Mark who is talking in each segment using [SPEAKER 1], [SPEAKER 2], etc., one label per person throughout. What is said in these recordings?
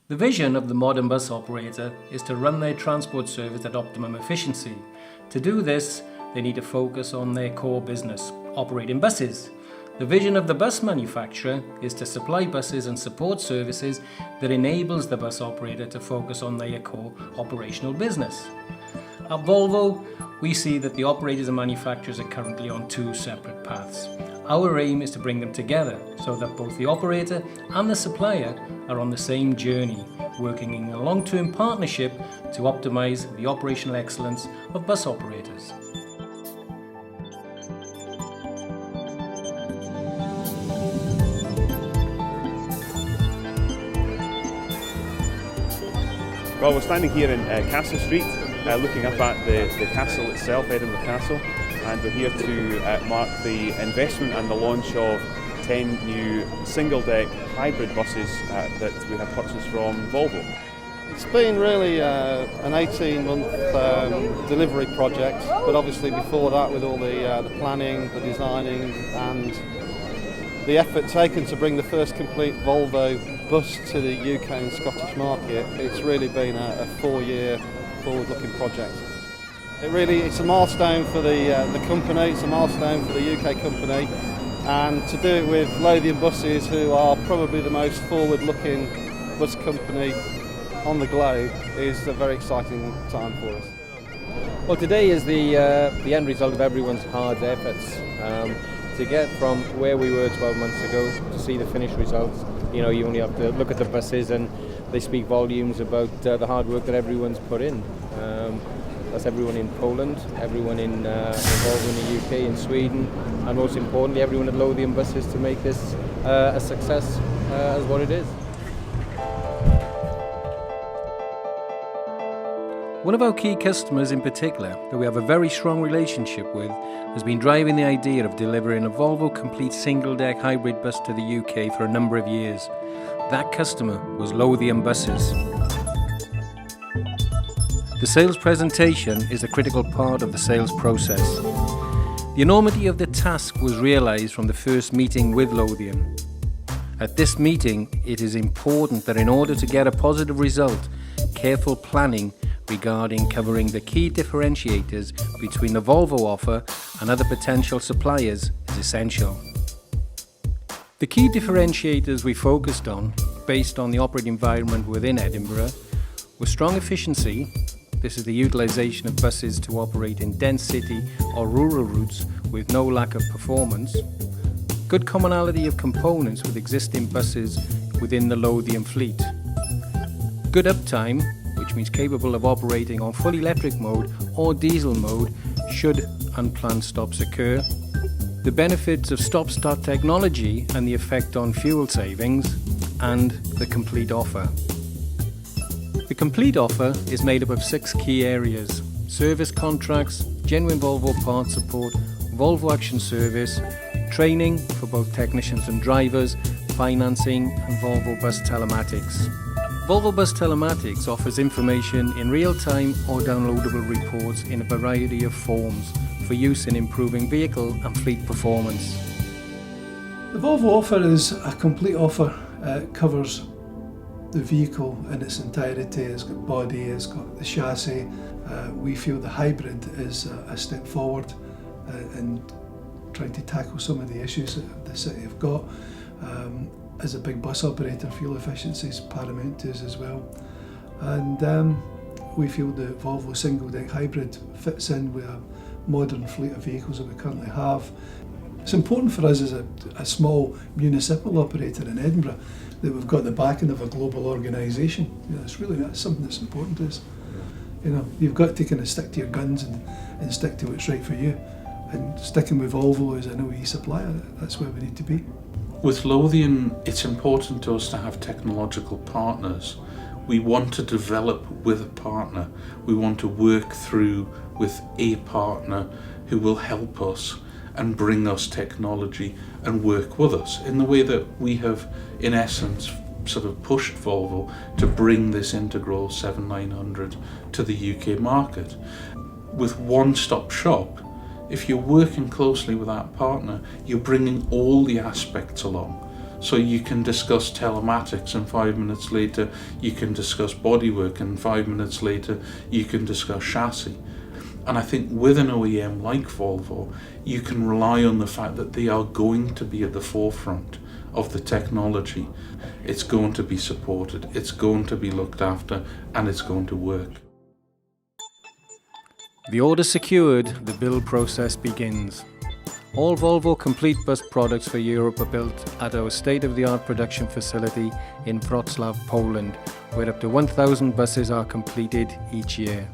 [SPEAKER 1] The vision of the modern bus operator is to run their transport service at optimum efficiency. To do this, they need to focus on their core business, operating buses. The vision of the bus manufacturer is to supply buses and support services that enables the bus operator to focus on their core operational business. At Volvo, we see that the operators and manufacturers are currently on two separate paths. Our aim is to bring them together so that both the operator and the supplier are on the same journey, working in a long-term partnership to optimise the operational excellence of bus operators.
[SPEAKER 2] Well, we're standing here in Castle Street, looking up at the castle itself, Edinburgh Castle, and we're here to mark the investment and the launch of 10 new single-deck hybrid buses that we have purchased from Volvo.
[SPEAKER 3] It's been really an 18-month delivery project, but obviously before that, with all the planning, the designing and the effort taken to bring the first complete Volvo bus to the UK and Scottish market, it's really been a 4-year forward-looking project. It's a milestone for the company, it's a milestone for the UK company, and to do it with Lothian Buses, who are probably the most forward-looking bus company on the globe, is a very exciting time for us.
[SPEAKER 4] Well, today is the end result of everyone's hard efforts. To get from where we were 12 months ago to see the finished results, you only have to look at the buses and they speak volumes about the hard work that everyone's put in. That's everyone in Poland, everyone involved in the UK, in Sweden, and most importantly everyone at Lothian Buses to make this a success as what it is.
[SPEAKER 1] One of our key customers in particular, that we have a very strong relationship with, has been driving the idea of delivering a Volvo complete single-deck hybrid bus to the UK for a number of years. That customer was Lothian Buses. The sales presentation is a critical part of the sales process. The enormity of the task was realised from the first meeting with Lothian. At this meeting, it is important that in order to get a positive result, careful planning regarding covering the key differentiators between the Volvo offer and other potential suppliers is essential. The key differentiators we focused on, based on the operating environment within Edinburgh, were strong efficiency. This is the utilisation of buses to operate in dense city or rural routes with no lack of performance. Good commonality of components with existing buses within the Lothian fleet. Good uptime, which means capable of operating on full electric mode or diesel mode should unplanned stops occur. The benefits of stop-start technology and the effect on fuel savings, and the complete offer. The complete offer is made up of 6 key areas: service contracts, genuine Volvo parts support, Volvo Action Service, training for both technicians and drivers, financing, and Volvo Bus Telematics. Volvo Bus Telematics offers information in real time or downloadable reports in a variety of forms for use in improving vehicle and fleet performance.
[SPEAKER 5] The Volvo offer is a complete offer. It covers the vehicle in its entirety. It's got body, it's got the chassis. We feel the hybrid is a step forward in trying to tackle some of the issues that the city have got. As a big bus operator, fuel efficiency is paramount to us as well. And we feel the Volvo single-deck hybrid fits in with a modern fleet of vehicles that we currently have. It's important for us as a small municipal operator in Edinburgh that we've got the backing of a global organisation. That's something that's important to us. You've got to kind of stick to your guns and stick to what's right for you. And sticking with Volvo as an OE supplier, that's where we need to be.
[SPEAKER 6] With Lothian, it's important to us to have technological partners. We want to develop with a partner. We want to work through with a partner who will help us and bring us technology and work with us in the way that we have, in essence, sort of pushed Volvo to bring this integral 7900 to the UK market. With one-stop shop, if you're working closely with that partner, you're bringing all the aspects along. So you can discuss telematics and 5 minutes later you can discuss bodywork, and 5 minutes later you can discuss chassis. And I think with an OEM like Volvo, you can rely on the fact that they are going to be at the forefront of the technology. It's going to be supported, it's going to be looked after, and it's going to work.
[SPEAKER 1] The order secured, the build process begins. All Volvo complete bus products for Europe are built at our state-of-the-art production facility in Wrocław, Poland, where up to 1,000 buses are completed each year.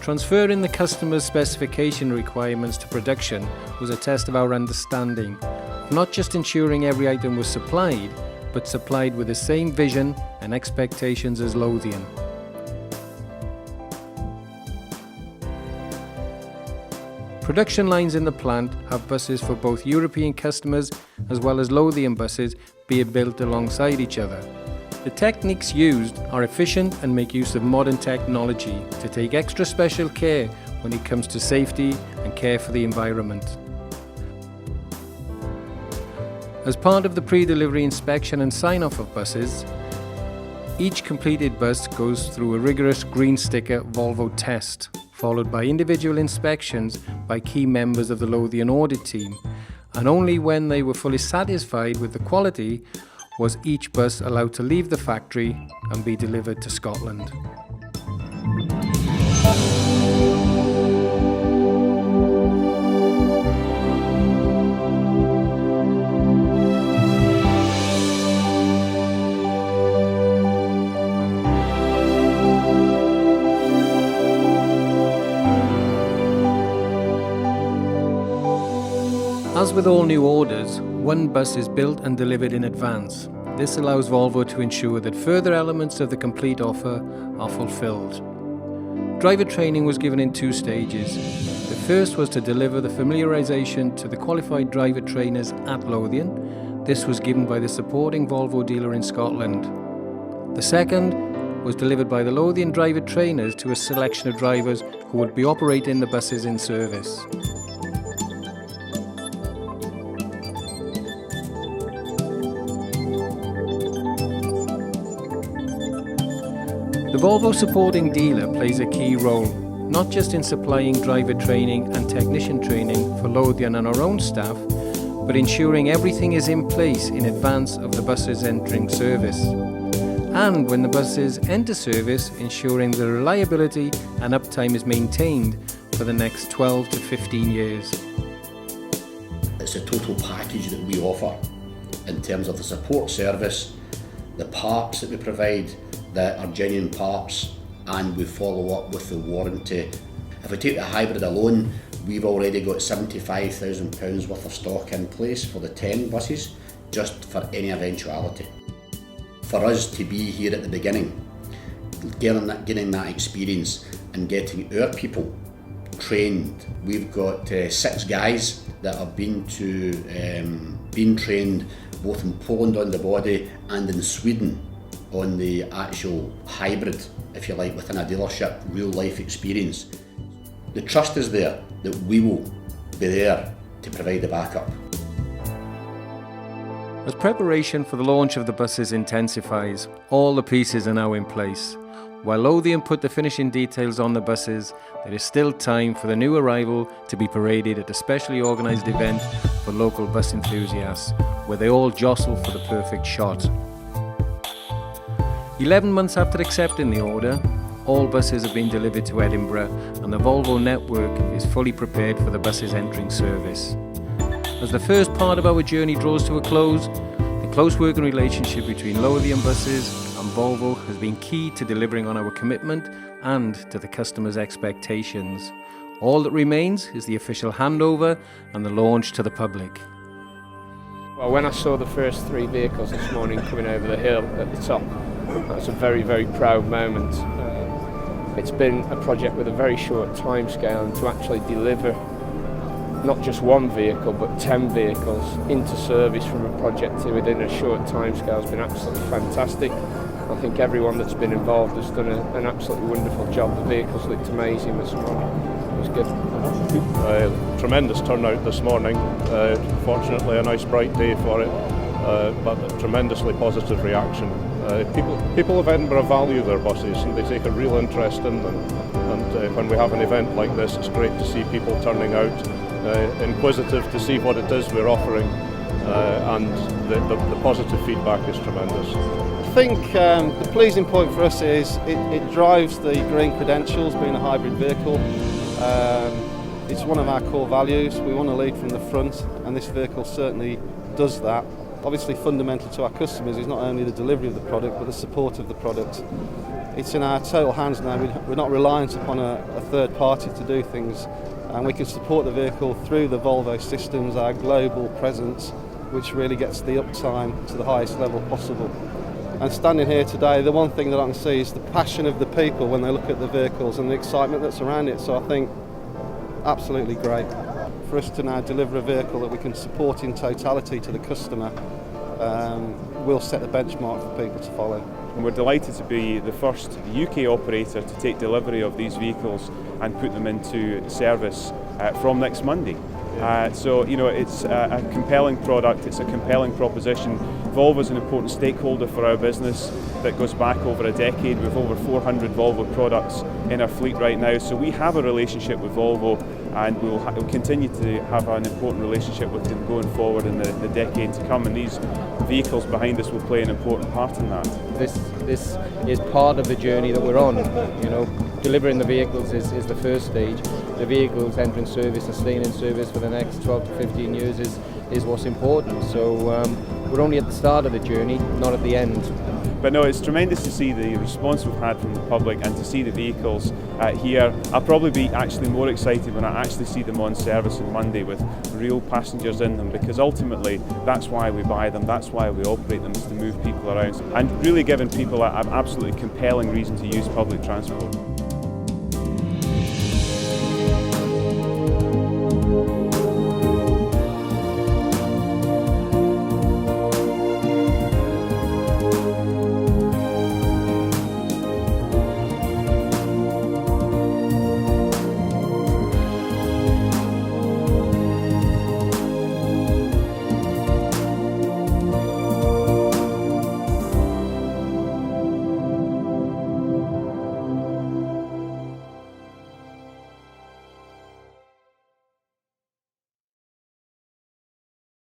[SPEAKER 1] Transferring the customer's specification requirements to production was a test of our understanding, not just ensuring every item was supplied, but supplied with the same vision and expectations as Lothian. Production lines in the plant have buses for both European customers as well as Lothian buses being built alongside each other. The techniques used are efficient and make use of modern technology to take extra special care when it comes to safety and care for the environment. As part of the pre-delivery inspection and sign-off of buses, each completed bus goes through a rigorous green sticker Volvo test, followed by individual inspections by key members of the Lothian audit team, and only when they were fully satisfied with the quality was each bus allowed to leave the factory and be delivered to Scotland. As with all new orders, one bus is built and delivered in advance. This allows Volvo to ensure that further elements of the complete offer are fulfilled. Driver training was given in 2 stages. The first was to deliver the familiarisation to the qualified driver trainers at Lothian. This was given by the supporting Volvo dealer in Scotland. The second was delivered by the Lothian driver trainers to a selection of drivers who would be operating the buses in service. The Volvo supporting dealer plays a key role, not just in supplying driver training and technician training for Lothian and our own staff, but ensuring everything is in place in advance of the buses entering service. And when the buses enter service, ensuring the reliability and uptime is maintained for the next 12 to 15 years.
[SPEAKER 7] It's a total package that we offer in terms of the support service, the parts that we provide that are genuine parts, and we follow up with the warranty. If we take the hybrid alone, we've already got £75,000 worth of stock in place for the 10 buses, just for any eventuality. For us to be here at the beginning, getting that experience and getting our people trained. We've got 6 guys that have been trained both in Poland on the body and in Sweden on the actual hybrid, if you like, within a dealership, real life experience. The trust is there that we will be there to provide the backup.
[SPEAKER 1] As preparation for the launch of the buses intensifies, all the pieces are now in place. While Lothian put the finishing details on the buses, there is still time for the new arrival to be paraded at a specially organised event for local bus enthusiasts, where they all jostle for the perfect shot. 11 months after accepting the order, all buses have been delivered to Edinburgh and the Volvo network is fully prepared for the buses entering service. As the first part of our journey draws to a close, the close working relationship between Lothian Buses and Volvo has been key to delivering on our commitment and to the customer's expectations. All that remains is the official handover and the launch to the public.
[SPEAKER 8] Well, when I saw the first 3 vehicles this morning coming over the hill at the top, that's a very, very proud moment. It's been a project with a very short timescale, and to actually deliver not just 1 vehicle but 10 vehicles into service from a project to within a short timescale has been absolutely fantastic. I think everyone that's been involved has done an absolutely wonderful job. The vehicles looked amazing this morning. It was good.
[SPEAKER 9] Tremendous turnout this morning. Fortunately, a nice bright day for it. but a tremendously positive reaction. People of Edinburgh value their buses and they take a real interest in them. And when we have an event like this, it's great to see people turning out, inquisitive to see what it is we're offering, and the positive feedback is tremendous.
[SPEAKER 3] I think the pleasing point for us is it drives the green credentials, being a hybrid vehicle. It's one of our core values. We want to lead from the front, and this vehicle certainly does that. Obviously, fundamental to our customers is not only the delivery of the product, but the support of the product. It's in our total hands now. We're not reliant upon a third party to do things, and we can support the vehicle through the Volvo systems, our global presence, which really gets the uptime to the highest level possible. And standing here today, the one thing that I can see is the passion of the people when they look at the vehicles and the excitement that's around it. So I think absolutely great. For us to now deliver a vehicle that we can support in totality to the customer will set the benchmark for people to follow.
[SPEAKER 2] And we're delighted to be the first UK operator to take delivery of these vehicles and put them into service from next Monday. So, you know, it's a compelling product, it's a compelling proposition. Volvo's an important stakeholder for our business that goes back over a decade. We've over 400 Volvo products in our fleet right now, so we have a relationship with Volvo, and we'll continue to have an important relationship with them going forward in the decade to come, and these vehicles behind us will play an important part in that.
[SPEAKER 4] This is part of the journey that we're on. You know, delivering the vehicles is the first stage. The vehicles entering service and staying in service for the next 12 to 15 years is what's important. So we're only at the start of the journey, not at the end.
[SPEAKER 2] But no, it's tremendous to see the response we've had from the public and to see the vehicles here. I'll probably be actually more excited when I actually see them on service on Monday with real passengers in them, because ultimately that's why we buy them, that's why we operate them, is to move people around and really giving people an absolutely compelling reason to use public transport.